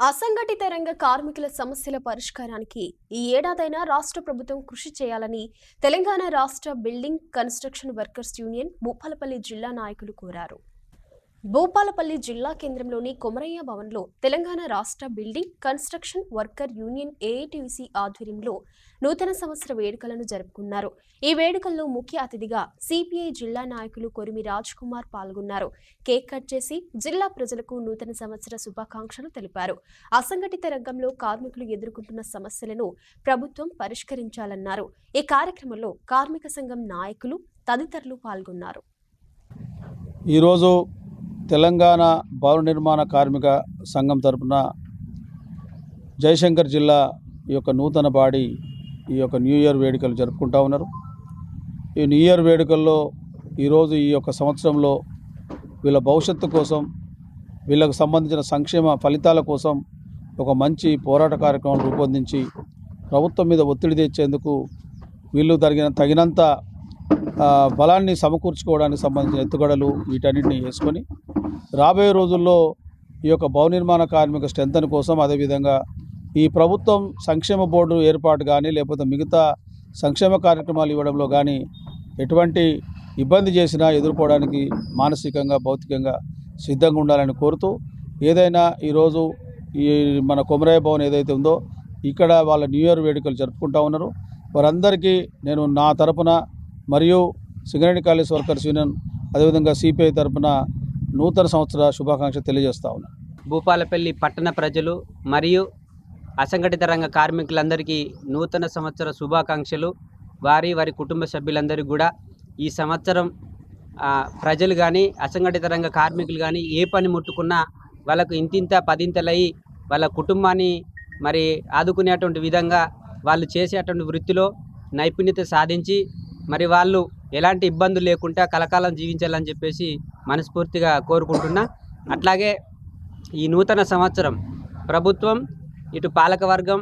అసంఘటిత రంగ కార్మికుల సమస్యల పరిష్కారానికి ఈ ఏడాదైనా రాష్ట్ర ప్రభుత్వం కృషి చేయాలని తెలంగాణ రాష్ట్ర building construction workers union Bhupalpally జిల్లా నాయకులు కోరారు. భూపాలపల్లి జిల్లా కేంద్రంలోని కొమరయ్య భవన్లో తెలంగాణ రాష్ట్ర building construction worker union AITC ఆధ్వర్యంలో నూతన సంవత్సర వేడుకలను జరుపుకున్నారు. ఈ వేడుకల్లో ముఖ్య అతిథిగా సిపిఐ జిల్లా నాయకులు కొరిమి రాజ్ కుమార్ పాల్గొన్నారు. కేక్ కట్ చేసి జిల్లా ప్రజలకు నూతన సంవత్సర శుభాకాంక్షలు తెలిపారు. అసంఘటిత రంగంలో కార్మికులు ఎదుర్కొంటున్న సమస్యలను ప్రభుత్వం పరిష్కరించాలన్నారు. ఈ కార్యక్రమంలో కార్మిక సంఘం నాయకులు తదితరులు పాల్గొన్నారు. ఈరోజు తెలంగాణ భవన నిర్మాణ కార్మిక సంఘం తరపున జయశంకర్ జిల్లా ఈ యొక్క నూతన బాడీ ఈ యొక్క న్యూ ఇయర్ వేడుకలు జరుపుకుంటా ఉన్నారు. ఈ న్యూ ఇయర్ వేడుకల్లో ఈరోజు ఈ యొక్క సంవత్సరంలో వీళ్ళ భవిష్యత్తు కోసం, వీళ్ళకు సంబంధించిన సంక్షేమ ఫలితాల కోసం ఒక మంచి పోరాట కార్యక్రమం రూపొందించి ప్రభుత్వం మీద ఒత్తిడి తెచ్చేందుకు వీళ్ళు తగినంత బలాన్ని సమకూర్చుకోవడానికి సంబంధించిన ఎత్తుగడలు వీటన్నిటిని వేసుకొని రాబోయే రోజుల్లో ఈ యొక్క భవన నిర్మాణ కార్మిక స్ట్రెంతన్ కోసం, అదేవిధంగా ఈ ప్రభుత్వం సంక్షేమ బోర్డు ఏర్పాటు కానీ లేకపోతే మిగతా సంక్షేమ కార్యక్రమాలు ఇవ్వడంలో కానీ ఎటువంటి ఇబ్బంది చేసినా ఎదుర్కోవడానికి మానసికంగా, భౌతికంగా సిద్ధంగా ఉండాలని కోరుతూ, ఏదైనా ఈరోజు ఈ మన కొమరయ్య భవన్ ఏదైతే ఉందో ఇక్కడ వాళ్ళ న్యూ ఇయర్ వేడుకలు జరుపుకుంటా ఉన్నారు. వారందరికీ నేను నా తరపున మరియు సింగరేణి కాలేజ్ వర్కర్స్ యూనియన్ అదేవిధంగా సిపిఐ తరపున నూతన సంవత్సర శుభాకాంక్షలు తెలియజేస్తా ఉన్నాను. భూపాలపల్లి పట్టణ ప్రజలు మరియు అసంఘటిత రంగ కార్మికులందరికీ నూతన సంవత్సర శుభాకాంక్షలు. వారి కుటుంబ సభ్యులందరికీ కూడా ఈ సంవత్సరం ప్రజలు కానీ అసంఘటిత రంగ కార్మికులు కానీ ఏ పని ముట్టుకున్నా వాళ్ళకు ఇంతింత పదింతలై వాళ్ళ కుటుంబాన్ని మరి ఆదుకునేటువంటి విధంగా వాళ్ళు చేసేటువంటి వృత్తిలో నైపుణ్యత సాధించి మరి వాళ్ళు ఎలాంటి ఇబ్బందులు లేకుండా కలకాలం జీవించాలని చెప్పేసి మనస్ఫూర్తిగా కోరుకుంటున్నా. అట్లాగే ఈ నూతన సంవత్సరం ప్రభుత్వం, ఇటు పాలకవర్గం,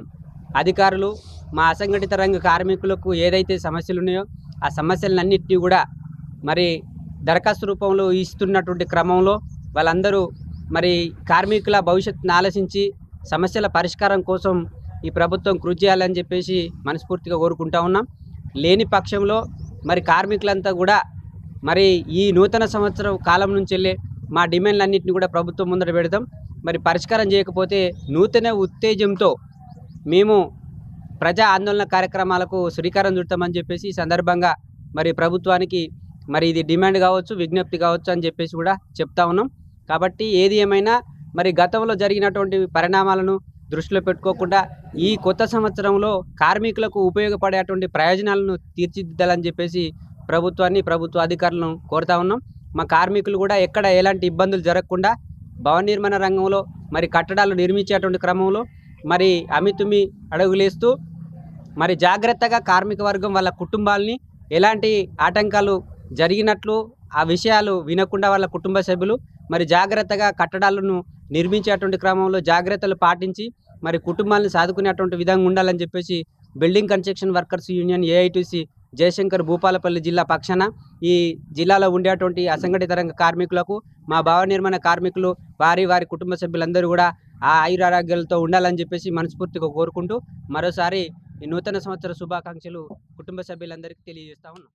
అధికారులు మా అసంఘటిత రంగ కార్మికులకు ఏదైతే సమస్యలు ఉన్నాయో ఆ సమస్యలన్నింటినీ కూడా మరి దరఖాస్తు రూపంలో ఇస్తున్నటువంటి క్రమంలో వాళ్ళందరూ మరి కార్మికుల భవిష్యత్తును ఆలోచించి సమస్యల పరిష్కారం కోసం ఈ ప్రభుత్వం కృషి చేయాలని చెప్పేసి మనస్ఫూర్తిగా కోరుకుంటా ఉన్నాం. లేని పక్షంలో మరి కార్మికులంతా కూడా మరి ఈ నూతన సంవత్సరం కాలం నుంచి వెళ్ళే మా డిమాండ్లన్నింటినీ కూడా ప్రభుత్వం ముందర పెడతాం. మరి పరిష్కారం చేయకపోతే నూతన ఉత్తేజంతో మేము ప్రజా ఆందోళన కార్యక్రమాలకు శ్రీకారం చుడతామని చెప్పేసి ఈ సందర్భంగా మరి ప్రభుత్వానికి మరి ఇది డిమాండ్ కావచ్చు, విజ్ఞప్తి కావచ్చు అని చెప్పేసి కూడా చెప్తా ఉన్నాం. కాబట్టి ఏది ఏమైనా మరి గతంలో జరిగినటువంటి పరిణామాలను దృష్టిలో పెట్టుకోకుండా ఈ కొత్త సంవత్సరంలో కార్మికులకు ఉపయోగపడేటువంటి ప్రయోజనాలను తీర్చిదిద్దాలని చెప్పేసి ప్రభుత్వాన్ని, ప్రభుత్వ అధికారులను కోరుతా ఉన్నాం. మా కార్మికులు కూడా ఎక్కడ ఎలాంటి ఇబ్బందులు జరగకుండా భవన నిర్మాణ రంగంలో మరి కట్టడాలు నిర్మించేటువంటి క్రమంలో మరి అమితుమి అడుగులేస్తూ మరి జాగ్రత్తగా కార్మిక వర్గం వాళ్ళ కుటుంబాలని ఎలాంటి ఆటంకాలు జరిగినట్లు ఆ విషయాలు వినకుండా వాళ్ళ కుటుంబ సభ్యులు మరి జాగ్రత్తగా కట్టడాలను నిర్మించేటువంటి క్రమంలో జాగ్రత్తలు పాటించి మరి కుటుంబాలను సాదుకునేటువంటి విధంగా ఉండాలని చెప్పేసి building construction workers union AITC Jayashankar Bhupalpally జిల్లా పక్షాన ఈ జిల్లాలో ఉండేటువంటి అసంఘటిత రంగ కార్మికులకు, మా భవన నిర్మాణ కార్మికులు వారి కుటుంబ సభ్యులందరూ కూడా ఆ ఆయురారోగ్యాలతో ఉండాలని చెప్పేసి మనస్ఫూర్తిగా కోరుకుంటూ మరోసారి ఈ నూతన సంవత్సర శుభాకాంక్షలు కుటుంబ సభ్యులందరికీ తెలియజేస్తా ఉన్నాం.